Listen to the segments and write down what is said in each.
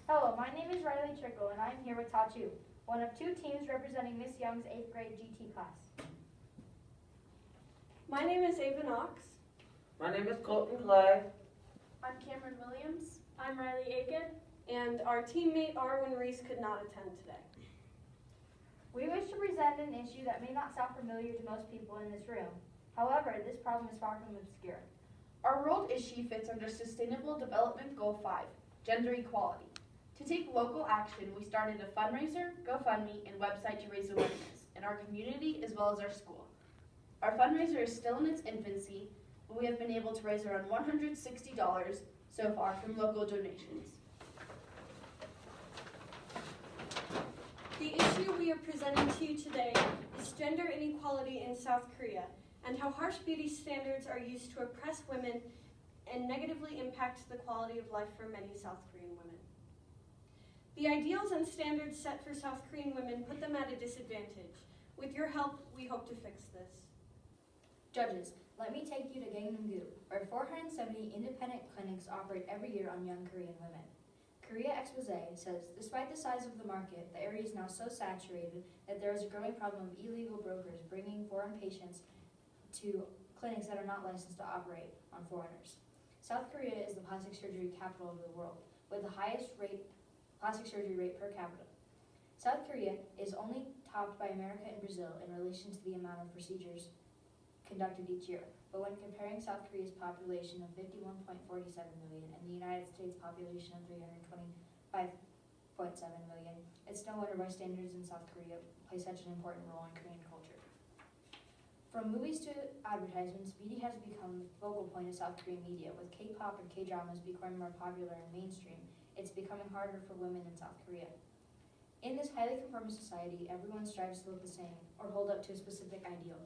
Hello, my name is Riley Trickle, and I'm here with Ta Chu, one of two teams representing Miss Young's 8th grade GT class. My name is Ava Knox. My name is Colton Clay. I'm Cameron Williams. I'm Riley Aiken. And our teammate Arwen Reese could not attend today. We wish to present an issue that may not sound familiar to most people in this room. However, this problem is far from obscure. Our world issue fits under Sustainable Development Goal 5, Gender Equality. To take local action, we started a fundraiser, GoFundMe, and website to raise awareness in our community as well as our school. Our fundraiser is still in its infancy, but we have been able to raise around $160 so far from local donations. The issue we are presenting to you today is gender inequality in South Korea and how harsh beauty standards are used to oppress women and negatively impact the quality of life for many South Korean women. The ideals and standards set for South Korean women put them at a disadvantage. With your help, we hope to fix this. Judges, let me take you to Gangnam-gu, where 470 independent clinics operate every year on young Korean women. Korea Expose says, despite the size of the market, the area is now so saturated that there is a growing problem of illegal brokers bringing foreign patients to clinics that are not licensed to operate on foreigners. South Korea is the plastic surgery capital of the world, with the highest plastic surgery rate per capita. South Korea is only topped by America and Brazil in relation to the amount of procedures conducted each year. But when comparing South Korea's population of 51.47 million and the United States population of 325.7 million, it's no wonder why standards in South Korea play such an important role in Korean culture. From movies to advertisements, beauty has become the focal point of South Korean media. With K-pop and K-dramas becoming more popular and mainstream, it's becoming harder for women in South Korea. In this highly conformist society, everyone strives to look the same or hold up to a specific ideal.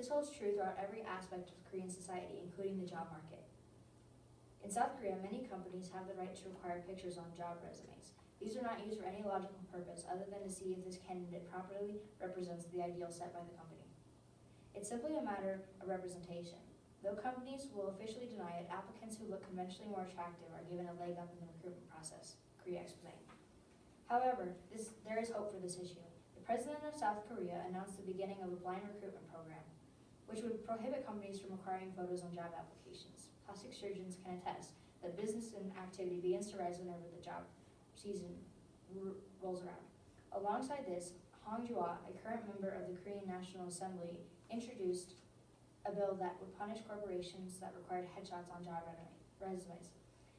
This holds true throughout every aspect of Korean society, including the job market. In South Korea, many companies have the right to require pictures on job resumes. These are not used for any logical purpose other than to see if this candidate properly represents the ideal set by the company. It's simply a matter of representation. Though companies will officially deny it, applicants who look conventionally more attractive are given a leg up in the recruitment process, Korea Expose. However, there is hope for this issue. The president of South Korea announced the beginning of a blind recruitment program, which would prohibit companies from requiring photos on job applications. Plastic surgeons can attest that business and activity begins to rise whenever the job season rolls around. Alongside this, Hong Jua, a current member of the Korean National Assembly, introduced a bill that would punish corporations that required headshots on job resumes.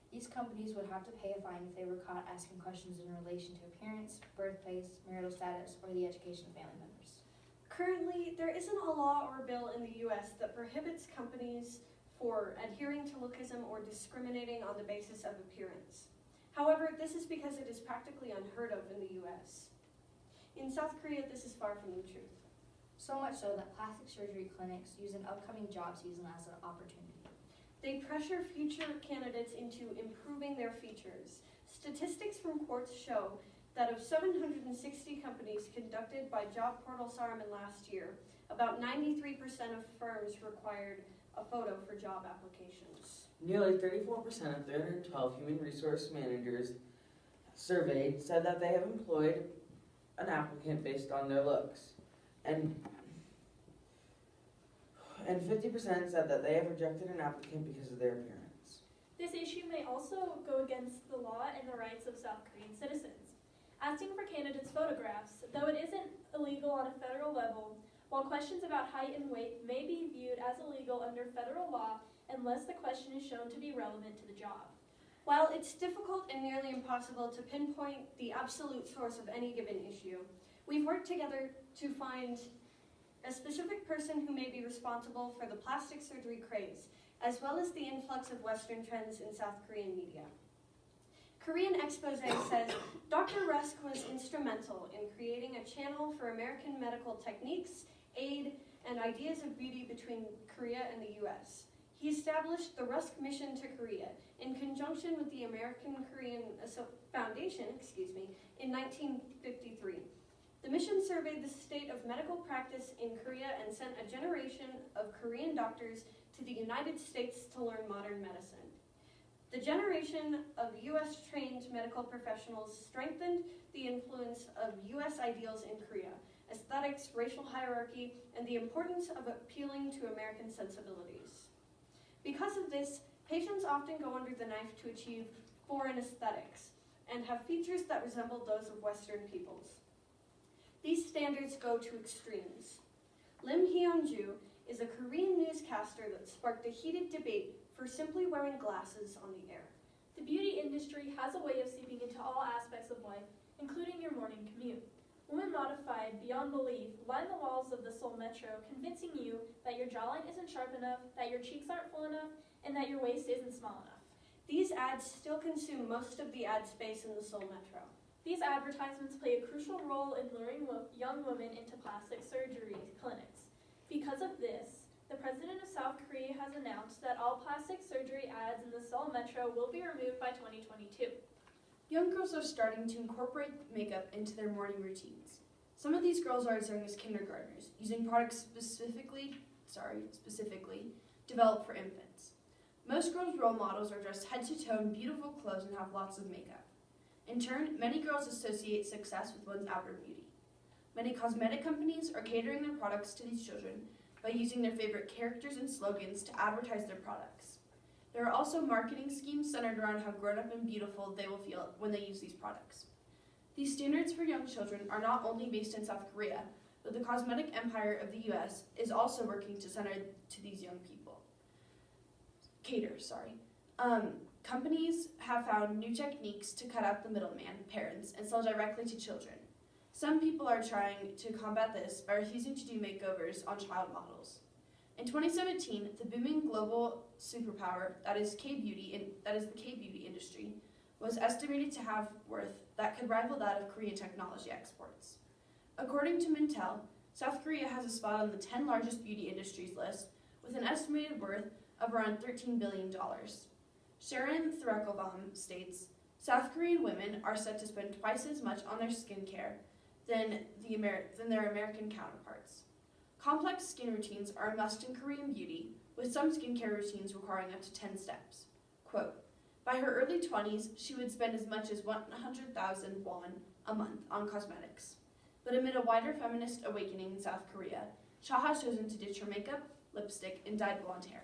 These companies would have to pay a fine if they were caught asking questions in relation to appearance, birthplace, marital status, or the education of family members. Currently, there isn't a law or bill in the U.S. that prohibits companies for adhering to lookism or discriminating on the basis of appearance. However, this is because it is practically unheard of in the U.S. In South Korea, this is far from the truth. So much so that plastic surgery clinics use an upcoming job season as an opportunity. They pressure future candidates into improving their features. Statistics from Quartz show that of 760 companies conducted by job portal Saruman last year, about 93% of firms required a photo for job applications. Nearly 34% of 312 human resource managers surveyed said that they have employed an applicant based on their looks. And 50% said that they have rejected an applicant because of their appearance. This issue may also go against the law and the rights of South Korean citizens. Asking for candidates' photographs, though it isn't illegal on a federal level, while questions about height and weight may be viewed as illegal under federal law unless the question is shown to be relevant to the job. While it's difficult and nearly impossible to pinpoint the absolute source of any given issue, we've worked together to find a specific person who may be responsible for the plastic surgery craze, as well as the influx of Western trends in South Korean media. Korean Expose says, Dr. Rusk was instrumental in creating a channel for American medical techniques, aid, and ideas of beauty between Korea and the U.S. He established the Rusk Mission to Korea in conjunction with the American Korean Foundation, in 1953. The mission surveyed the state of medical practice in Korea and sent a generation of Korean doctors to the United States to learn modern medicine. The generation of U.S.-trained medical professionals strengthened the influence of U.S. ideals in Korea, aesthetics, racial hierarchy, and the importance of appealing to American sensibilities. Because of this, patients often go under the knife to achieve foreign aesthetics and have features that resemble those of Western peoples. These standards go to extremes. Lim Hyun-ju is a Korean newscaster that sparked a heated debate for simply wearing glasses on the air. The beauty industry has a way of seeping into all aspects of life, including your morning commute. Women Modified, beyond belief, line the walls of the Seoul Metro, convincing you that your jawline isn't sharp enough, that your cheeks aren't full enough, and that your waist isn't small enough. These ads still consume most of the ad space in the Seoul Metro. These advertisements play a crucial role in luring young women into plastic surgery clinics. Because of this, the president of South Korea has announced that all plastic surgery ads in the Seoul Metro will be removed by 2022. Young girls are starting to incorporate makeup into their morning routines. Some of these girls are as young as kindergartners, using products specifically developed for infants. Most girls' role models are dressed head to toe in beautiful clothes and have lots of makeup. In turn, many girls associate success with one's outward beauty. Many cosmetic companies are catering their products to these children by using their favorite characters and slogans to advertise their products. There are also marketing schemes centered around how grown-up and beautiful they will feel when they use these products. These standards for young children are not only based in South Korea, but the cosmetic empire of the US is also working to to these young people. Companies have found new techniques to cut out the middleman, parents, and sell directly to children. Some people are trying to combat this by refusing to do makeovers on child models. In 2017, the booming global superpower that is the K-beauty industry was estimated to have worth that could rival that of Korean technology exports. According to Mintel, South Korea has a spot on the 10 largest beauty industries list with an estimated worth of around $13 billion. Sharon Threkelbaum states, South Korean women are said to spend twice as much on their skincare than their American counterparts. Complex skin routines are a must in Korean beauty, with some skincare routines requiring up to 10 steps. Quote, by her early 20s, she would spend as much as 100,000 won a month on cosmetics. But amid a wider feminist awakening in South Korea, Cha has chosen to ditch her makeup, lipstick, and dyed blonde hair.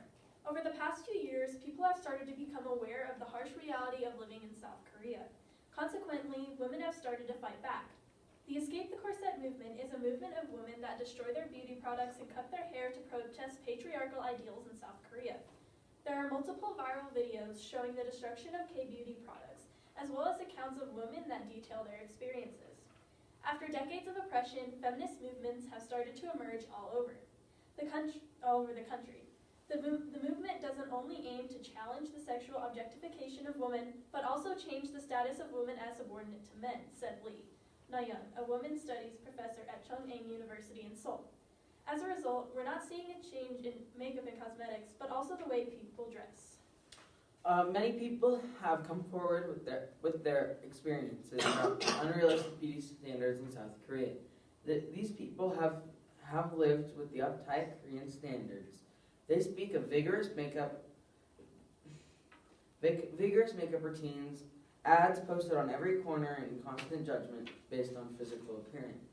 Over the past few years, people have started to become aware of the harsh reality of living in South Korea. Consequently, women have started to fight back. The Escape the Corset movement is a movement of women that destroy their beauty products and cut their hair to protest patriarchal ideals in South Korea. There are multiple viral videos showing the destruction of K-beauty products, as well as accounts of women that detail their experiences. After decades of oppression, feminist movements have started to emerge all over the country. The movement doesn't only aim to challenge the sexual objectification of women, but also change the status of women as subordinate to men, said Lee Na-young, a women's studies professor at Chung-Ang University in Seoul. As a result, we're not seeing a change in makeup and cosmetics, but also the way people dress. Many people have come forward with their experiences about unrealistic beauty standards in South Korea. These people have lived with the uptight Korean standards. They speak of vigorous makeup routines, ads posted on every corner, and constant judgment based on physical appearance,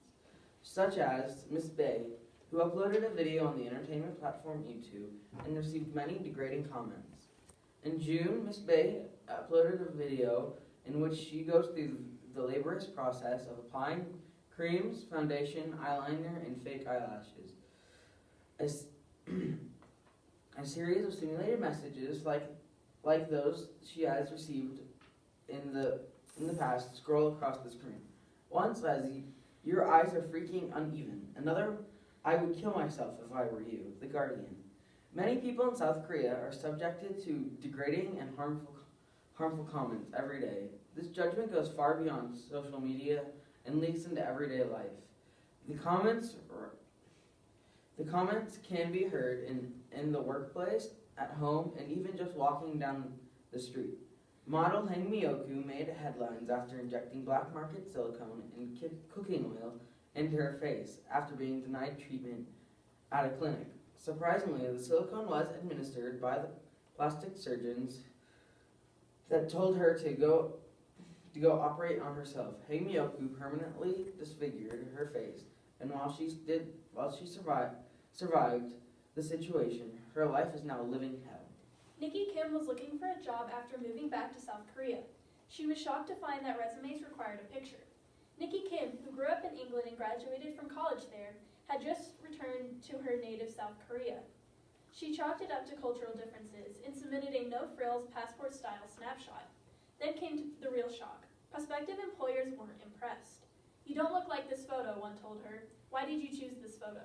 such as Miss Bay, who uploaded a video on the entertainment platform YouTube and received many degrading comments. In June, Miss Bay uploaded a video in which she goes through the laborious process of applying creams, foundation, eyeliner, and fake eyelashes. A series of simulated messages like those she has received in the past scroll across the screen. One says, "Your eyes are freaking uneven." Another, "I would kill myself if I were you." The Guardian. Many people in South Korea are subjected to degrading and harmful comments every day. This judgment goes far beyond social media and leaks into everyday life. The comments can be heard in the workplace, at home, and even just walking down the street. Model Hang Miyoku made headlines after injecting black market silicone and cooking oil into her face after being denied treatment at a clinic. Surprisingly, the silicone was administered by the plastic surgeons that told her to go operate on herself. Heimyoku permanently disfigured her face, and while she survived the situation, her life is now living hell. Nikki Kim was looking for a job after moving back to South Korea. She was shocked to find that resumes required a picture. Nikki Kim, who grew up in England and graduated from college there, had just returned to her native South Korea. She chalked it up to cultural differences and submitted a no-frills passport-style snapshot. Then came the real shock. Prospective employers weren't impressed. "You don't look like this photo," one told her. "Why did you choose this photo?"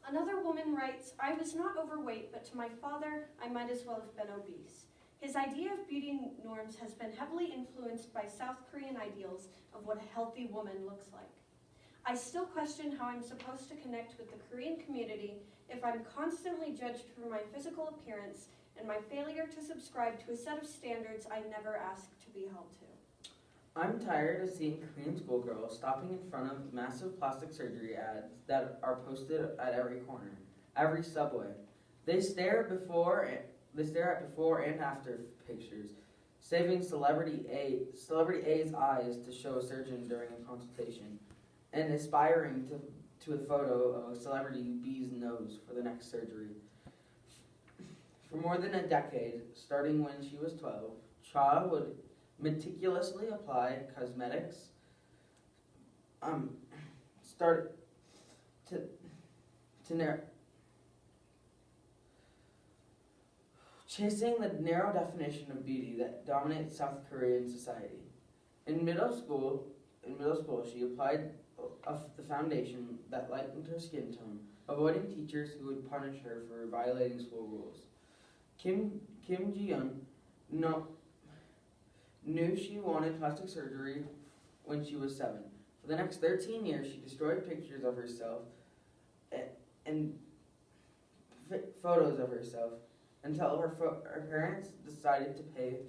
Another woman writes, "I was not overweight, but to my father, I might as well have been obese. His idea of beauty norms has been heavily influenced by South Korean ideals of what a healthy woman looks like. I still question how I'm supposed to connect with the Korean community if I'm constantly judged for my physical appearance and my failure to subscribe to a set of standards I never asked to be held to." I'm tired of seeing Korean schoolgirls stopping in front of massive plastic surgery ads that are posted at every corner, every subway. They stare at before and after pictures, saving celebrity A's eyes to show a surgeon during a consultation, and aspiring to a photo of a celebrity B's nose for the next surgery. For more than a decade, starting when she was 12, Cha would meticulously apply cosmetics, chasing the narrow definition of beauty that dominates South Korean society. In middle school, she applied the foundation that lightened her skin tone, avoiding teachers who would punish her for violating school rules. Kim Ji-young knew she wanted plastic surgery when she was 7. For the next 13 years, she destroyed pictures of herself and photos of herself until her parents decided to pay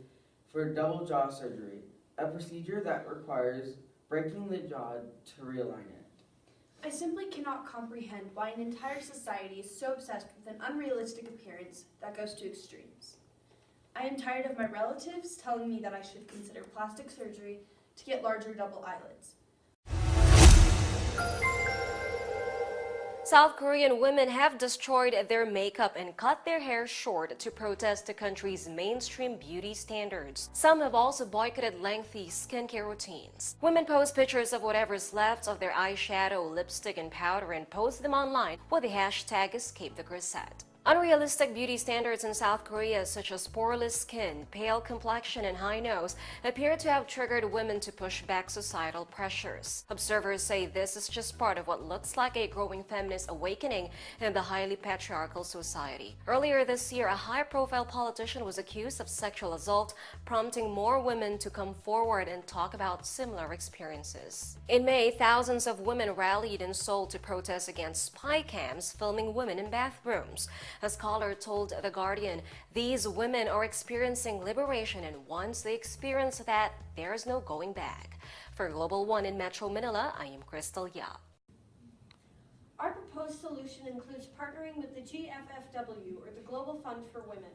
for double jaw surgery, a procedure that requires breaking the jaw to realign it. I simply cannot comprehend why an entire society is so obsessed with an unrealistic appearance that goes to extremes. I am tired of my relatives telling me that I should consider plastic surgery to get larger double eyelids. South Korean women have destroyed their makeup and cut their hair short to protest the country's mainstream beauty standards. Some have also boycotted lengthy skincare routines. Women post pictures of whatever's left of their eyeshadow, lipstick, and powder and post them online with the hashtag #EscapeTheCorset. Unrealistic beauty standards in South Korea, such as poreless skin, pale complexion, and high nose, appear to have triggered women to push back societal pressures. Observers say this is just part of what looks like a growing feminist awakening in the highly patriarchal society. Earlier this year, a high-profile politician was accused of sexual assault, prompting more women to come forward and talk about similar experiences. In May, thousands of women rallied in Seoul to protest against spy cams filming women in bathrooms. A scholar told The Guardian, these women are experiencing liberation, and once they experience that, there's no going back. For Global One in Metro Manila, I am Crystal Yap. Our proposed solution includes partnering with the GFFW, or the Global Fund for Women.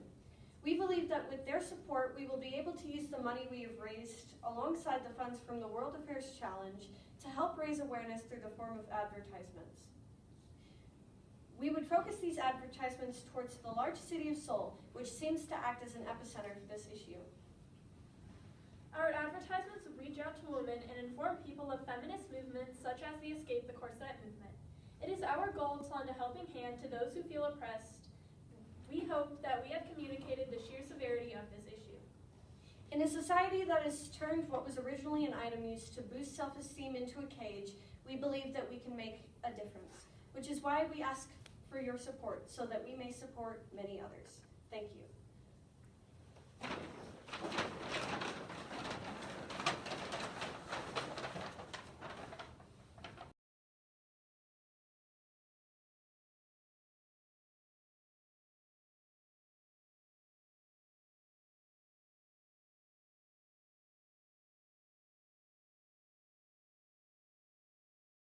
We believe that with their support, we will be able to use the money we have raised alongside the funds from the World Affairs Challenge to help raise awareness through the form of advertisements. We would focus these advertisements towards the large city of Seoul, which seems to act as an epicenter for this issue. Our advertisements reach out to women and inform people of feminist movements such as the Escape the Corset movement. It is our goal to lend a helping hand to those who feel oppressed. We hope that we have communicated the sheer severity of this issue. In a society that has turned what was originally an item used to boost self-esteem into a cage, we believe that we can make a difference, which is why we ask for your support so that we may support many others. Thank you.